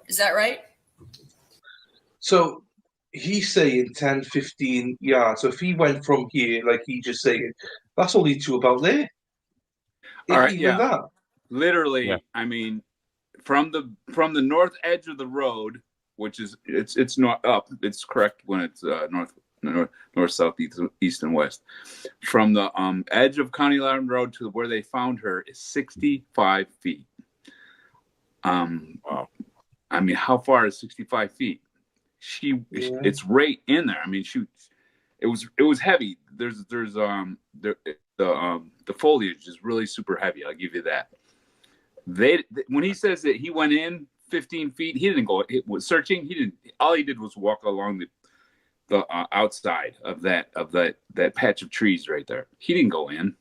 Is that right? So he's saying 10, 15 yards. So if he went from here, like he just saying, that's only to about there. All If right, even that. Literally, I mean, from the north edge of the road, which is it's not up. It's correct when it's north, south, east, and west. From the edge of County Line Road to where they found her is 65 feet. Wow. I mean, how far is 65 feet? It's right in there. I mean, it was heavy. The foliage is really super heavy. I'll give you that. When he says that he went in 15 feet, he didn't go. It was searching. He didn't. All he did was walk along the outside of that patch of trees right there. He didn't go in.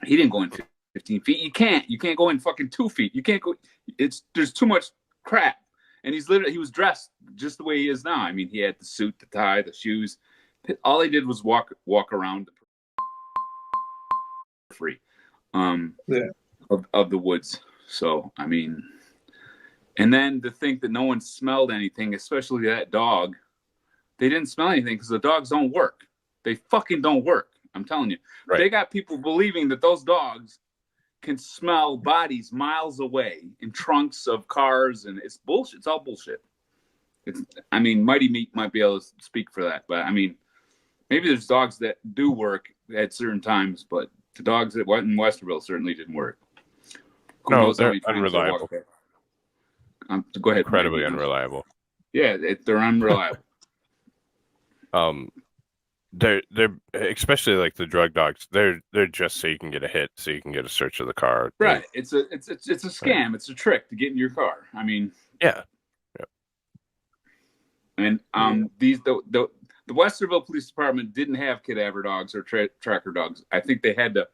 He didn't go in 15 feet. You can't go in fucking 2 feet. You can't go. There's too much crap. And he was dressed just the way he is now. I mean, he had the suit, the tie, the shoes. All he did was walk around free of the woods. So, I mean, and then to think that no one smelled anything, especially that dog. They didn't smell anything because the dogs don't work. They fucking don't work. I'm telling you. Right. They got people believing that those dogs can smell bodies miles away in trunks of cars, and it's bullshit. It's all bullshit. I mean, Mighty Meat might be able to speak for that, but I mean, maybe there's dogs that do work at certain times, but the dogs that went in Westerville certainly didn't work. No, they're unreliable. Go ahead. Incredibly unreliable. Yeah, they're unreliable. They're especially like the drug dogs. They're just so you can get a hit, so you can get a search of the car. Right. It's a scam. Right. It's a trick to get in your car. I mean. Yeah. And the Westerville Police Department didn't have cadaver dogs or tracker dogs. I think they had to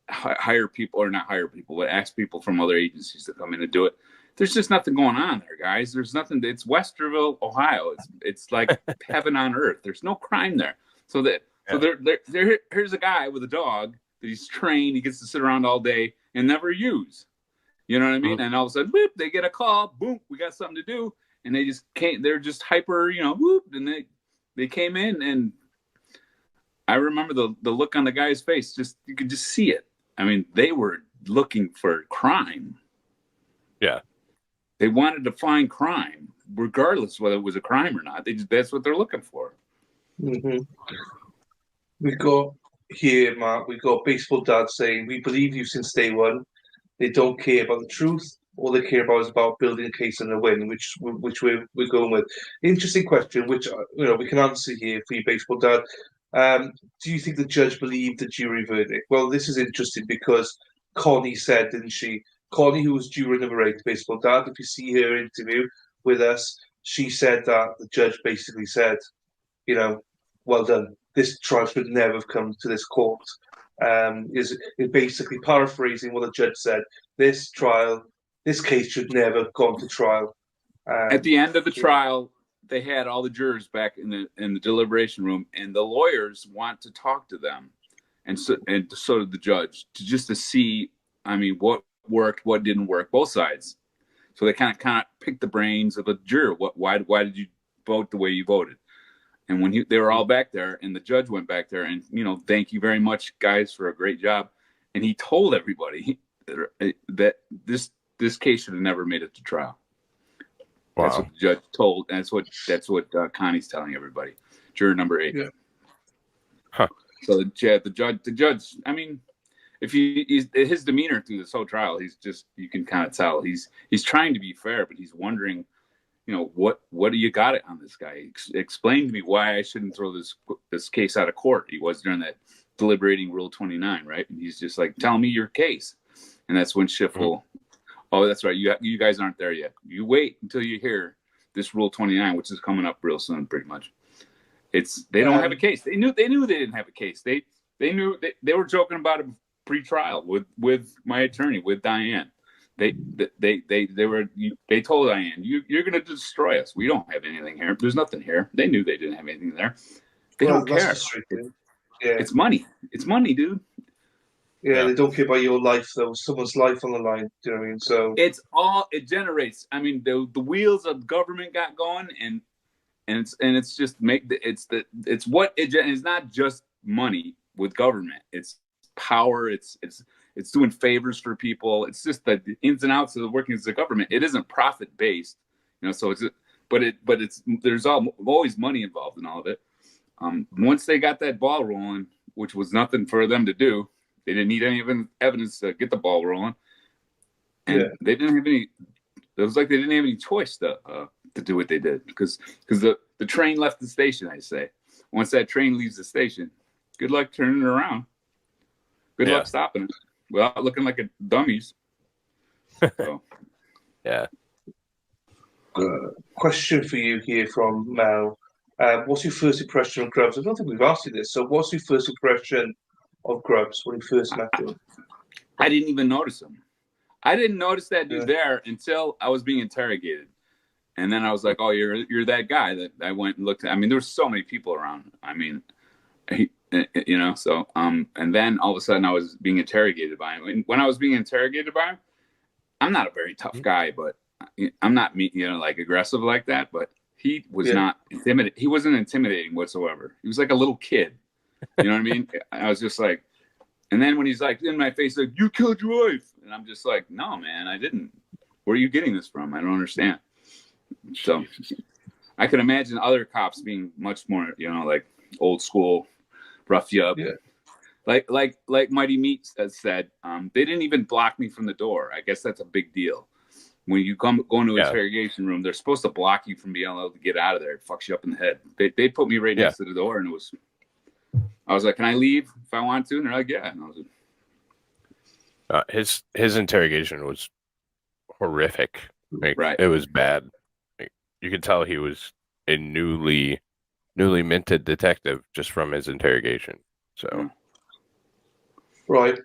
hire people, or not hire people, but ask people from other agencies to come in and do it. There's just nothing going on there, guys. There's nothing. It's Westerville, Ohio. It's like heaven on earth. There's no crime there. So here's a guy with a dog that he's trained. He gets to sit around all day and never use. You know what I mean? Mm-hmm. And all of a sudden, whoop, they get a call. Boom, we got something to do. And they just can't. They're just hyper, whoop. And they came in, and I remember the look on the guy's face. Just you could just see it. I mean, they were looking for crime. Yeah. They wanted to find crime, regardless whether it was a crime or not. That's what they're looking for. Mm-hmm. We got here, Mark. We got Baseball Dad saying, "We believe you since day one. They don't care about the truth. All they care about is about building a case and a win," which we're going with. Interesting question, which we can answer here for you, Baseball Dad. Do you think the judge believed the jury verdict? Well, this is interesting because Connie said, didn't she? Connie, who was juror number 8, Baseball Dad, if you see her interview with us, she said that the judge basically said, well done. This trial should never have come to this court. Is basically paraphrasing what the judge said. This case should never have gone to trial. At the end of the trial, they had all the jurors back in the deliberation room, and the lawyers want to talk to them, and so did the judge, to see, I mean, what worked, what didn't work, both sides. So they kind of picked the brains of the juror. Why did you vote the way you voted? And when they were all back there, and the judge went back there, and thank you very much, guys, for a great job. And he told everybody that this case should have never made it to trial. Wow. That's what the judge told. And that's what Connie's telling everybody. Juror number 8. Yeah. Huh. So the judge. I mean, if his demeanor through this whole trial, you can kind of tell he's trying to be fair, but he's wondering. What do you got it on this guy? Explain to me why I shouldn't throw this case out of court. He was during that deliberating Rule 29, right? And he's just like, tell me your case. And that's when Schiff will, oh, that's right. You guys aren't there yet. You wait until you hear this Rule 29, which is coming up real soon, pretty much. They don't have a case. They knew they didn't have a case. They knew they were joking about it pre-trial with my attorney, with Diane. They told Diane, you're going to destroy us. We don't have anything here. There's nothing here. They knew they didn't have anything there. They don't care. Yeah. It's money. It's money, dude. Yeah, Yeah. they don't care about your life though. Someone's life on the line. Do you know what I mean? So it generates. I mean, the wheels of government got going, and it's just it's not just money with government. It's power. It's doing favors for people. It's just the ins and outs of the workings of the government. It isn't profit based, So it's there's always money involved in all of it. Once they got that ball rolling, which was nothing for them to do, they didn't need any evidence to get the ball rolling, and they didn't have any. It was like they didn't have any choice to do what they did because the train left the station. I say, once that train leaves the station, good luck turning it around. Good luck stopping it without looking like a dummies. So. Yeah. Question for you here from Mel. What's your first impression of Grubbs? I don't think we've asked you this. So, what's your first impression of Grubbs when you first met him? I didn't even notice him. I didn't notice that dude there until I was being interrogated, and then I was like, "Oh, you're that guy that I went and looked at." I mean, there were so many people around. I mean, So, and then all of a sudden, I was being interrogated by him. And when I was being interrogated by him, I'm not a very tough guy, but I'm not like aggressive like that. But he was not intimidating. He wasn't intimidating whatsoever. He was like a little kid. You know what I mean? I was just like, and then when he's like in my face, like, "You killed your wife," and I'm just like, "No, man, I didn't. Where are you getting this from? I don't understand." So I could imagine other cops being much more, like old school, rough you up. Yeah. Like Mighty Meat has said, they didn't even block me from the door. I guess that's a big deal. When you go into an interrogation room, they're supposed to block you from being able to get out of there. It fucks you up in the head. They put me right next to the door, and I was like, "Can I leave if I want to?" And they're like, "Yeah." And I was like, his interrogation was horrific. It was bad. You could tell he was a newly minted detective just from his interrogation. So, right.